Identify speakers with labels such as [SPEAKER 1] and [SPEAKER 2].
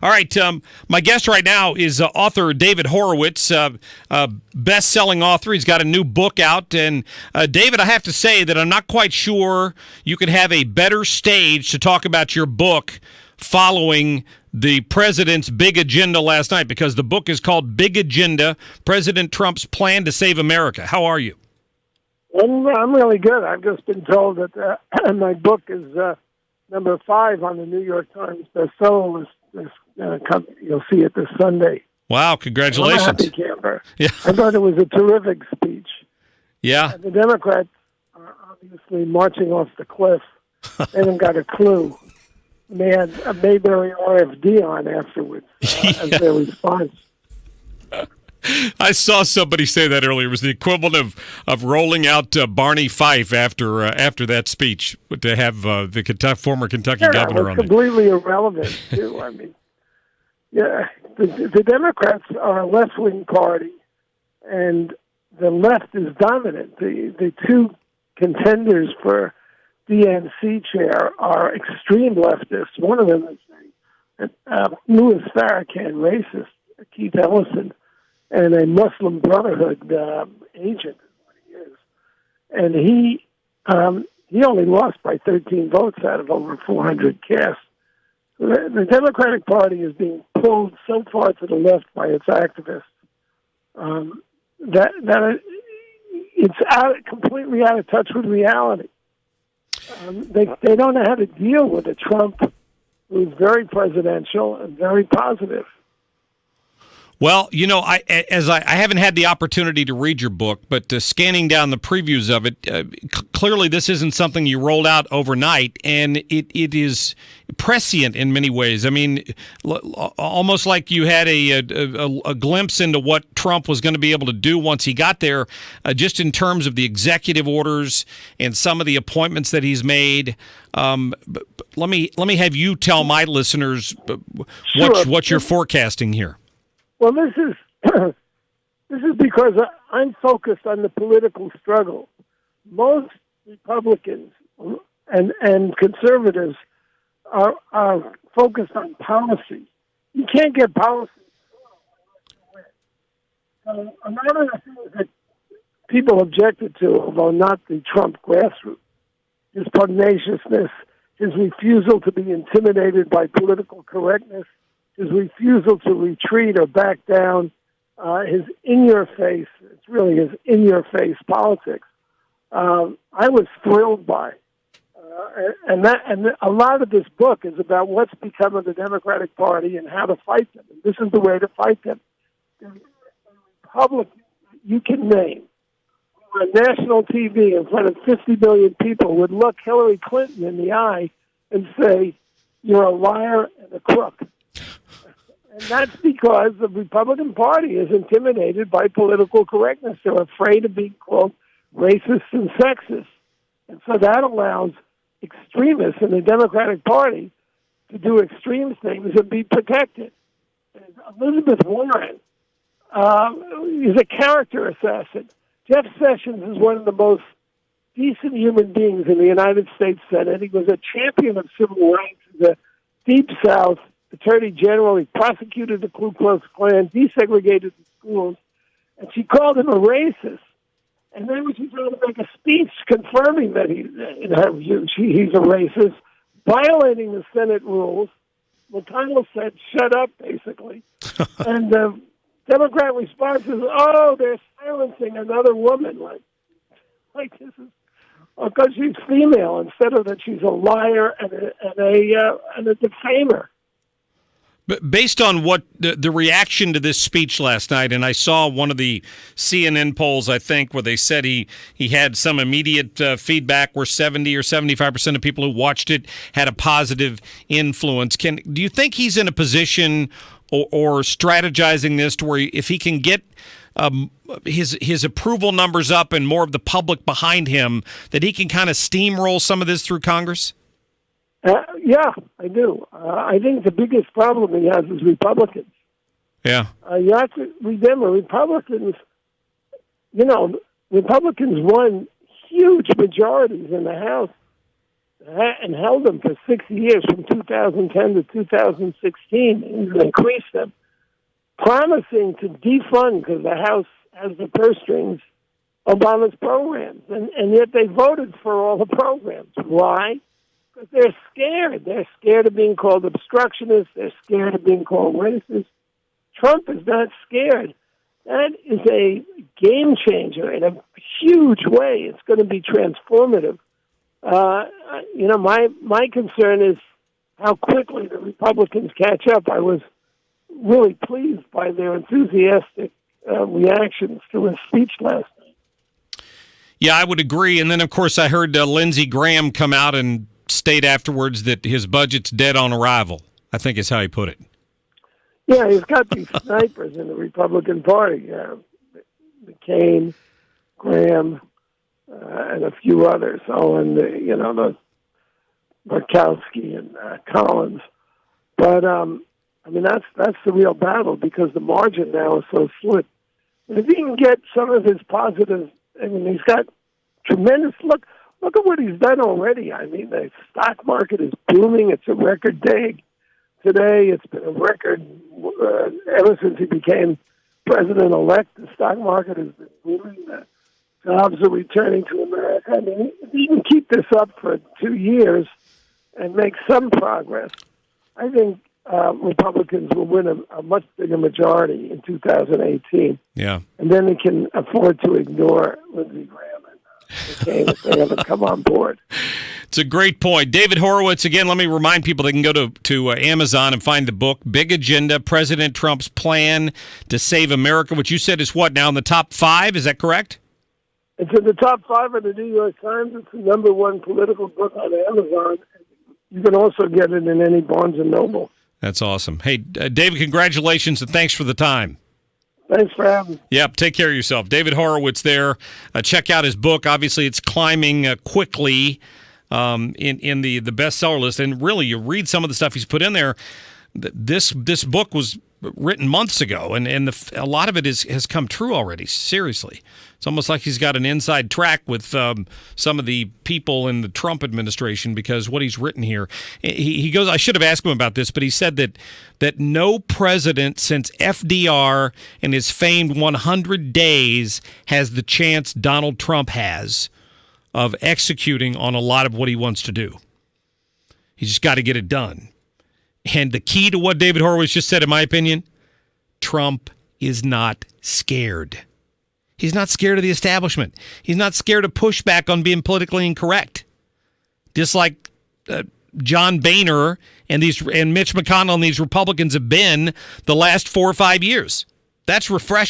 [SPEAKER 1] All right, my guest right now is author David Horowitz, best-selling author. He's got a new book out. And, David, I have to say that I'm not quite sure you could have a better stage to talk about your book following the president's big agenda last night, because the book is called Big Agenda, President Trump's Plan to Save America. How are you?
[SPEAKER 2] I'm really good. I've just been told that my book is number 5 on the New York Times bestseller list. You'll see it this Sunday.
[SPEAKER 1] Wow, congratulations.
[SPEAKER 2] I'm a happy camper.
[SPEAKER 1] Yeah.
[SPEAKER 2] I thought it was a terrific speech.
[SPEAKER 1] Yeah.
[SPEAKER 2] The Democrats are obviously marching off the cliff. They haven't got a clue. They had a Mayberry RFD on afterwards as their response.
[SPEAKER 1] I saw somebody say that earlier. It was the equivalent of rolling out Barney Fife after that speech to have the former Kentucky governor on it.
[SPEAKER 2] Completely irrelevant, too. I mean, the Democrats are a left-wing party, and the left is dominant. The two contenders for DNC chair are extreme leftists. One of them is Louis Farrakhan racist, Keith Ellison, and a Muslim Brotherhood agent is what he is. And he only lost by 13 votes out of over 400 cast. So the Democratic Party is being pulled so far to the left by its activists that it's completely out of touch with reality. They don't know how to deal with a Trump who's very presidential and very positive.
[SPEAKER 1] Well, I haven't had the opportunity to read your book, but scanning down the previews of it, clearly this isn't something you rolled out overnight, and it is prescient in many ways. I mean, almost like you had a glimpse into what Trump was going to be able to do once he got there, just in terms of the executive orders and some of the appointments that he's made. Let me have you tell my listeners what you're forecasting here.
[SPEAKER 2] Well, this is because I'm focused on the political struggle. Most Republicans and conservatives are focused on policy. You can't get policy. So a lot of the things that people objected to, although not the Trump grassroots, his pugnaciousness, his refusal to be intimidated by political correctness, his refusal to retreat or back down, his in-your-face, it's really his in-your-face politics, I was thrilled by. And a lot of this book is about what's become of the Democratic Party and how to fight them. And this is the way to fight them. The Republicans you can name on national TV in front of 50 million people would look Hillary Clinton in the eye and say, "You're a liar and a crook." And that's because the Republican Party is intimidated by political correctness. They're afraid of being called racist and sexist. And so that allows extremists in the Democratic Party to do extreme things and be protected. And Elizabeth Warren is a character assassin. Jeff Sessions is one of the most decent human beings in the United States Senate. He was a champion of civil rights in the Deep South. Attorney General, he prosecuted the Ku Klux Klan, desegregated the schools, and she called him a racist. And then when she tried to make a speech confirming that in her view, he's a racist, violating the Senate rules, McConnell said, "Shut up," basically. And the Democrat response is, "Oh, they're silencing another woman." Like this is because she's female instead of that she's a liar and a defamer.
[SPEAKER 1] But based on what the reaction to this speech last night, and I saw one of the CNN polls, I think, where they said he had some immediate feedback where 70 or 75% of people who watched it had a positive influence. Do you think he's in a position or strategizing this to where if he can get his approval numbers up and more of the public behind him, that he can kind of steamroll some of this through Congress?
[SPEAKER 2] Yeah, I do. I think the biggest problem he has is Republicans.
[SPEAKER 1] Yeah.
[SPEAKER 2] You have to remember, Republicans won huge majorities in the House and held them for 6 years from 2010 to 2016, and increased them, promising to defund, because the House has the purse strings, Obama's programs. And yet they voted for all the programs. Why? Because they're scared. They're scared of being called obstructionists. They're scared of being called racist. Trump is not scared. That is a game changer in a huge way. It's going to be transformative. My concern is how quickly the Republicans catch up. I was really pleased by their enthusiastic reactions to his speech last night.
[SPEAKER 1] Yeah, I would agree. And then, of course, I heard Lindsey Graham come out and state afterwards that his budget's dead on arrival, I think is how he put it.
[SPEAKER 2] Yeah, he's got these snipers in the Republican Party, McCain, Graham, and a few others. Oh, and the Murkowski and Collins. But that's the real battle, because the margin now is so slim. And if he can get some of his positive, he's got tremendous look. Look at what he's done already. I mean, the stock market is booming. It's a record day today. It's been a record ever since he became president-elect. The stock market has been booming. The jobs are returning to America. I mean, if he can keep this up for 2 years and make some progress, I think Republicans will win a much bigger majority in 2018.
[SPEAKER 1] Yeah.
[SPEAKER 2] And then they can afford to ignore Lindsey Graham and McCain if they ever come on board.
[SPEAKER 1] It's a great point. David Horowitz, again, let me remind people they can go to Amazon and find the book, Big Agenda, President Trump's Plan to Save America, which you said is what, now in the top 5? Is that correct?
[SPEAKER 2] It's in the top 5 of the New York Times. It's the number 1 political book on Amazon. You can also get it in any Barnes & Noble.
[SPEAKER 1] That's awesome. Hey, David, congratulations, and thanks for the time.
[SPEAKER 2] Thanks for having me.
[SPEAKER 1] Yep, take care of yourself. David Horowitz there. Check out his book. Obviously, it's climbing quickly in the bestseller list. And really, you read some of the stuff he's put in there. This book was written months ago, and a lot of it has come true already, seriously. It's almost like he's got an inside track with some of the people in the Trump administration, because what he's written here, he goes, I should have asked him about this, but he said that no president since FDR and his famed 100 days has the chance Donald Trump has of executing on a lot of what he wants to do. He's just got to get it done. And the key to what David Horowitz just said, in my opinion, Trump is not scared. He's not scared of the establishment. He's not scared of pushback on being politically incorrect. Just like John Boehner and Mitch McConnell and these Republicans have been the last 4 or 5 years. That's refreshing.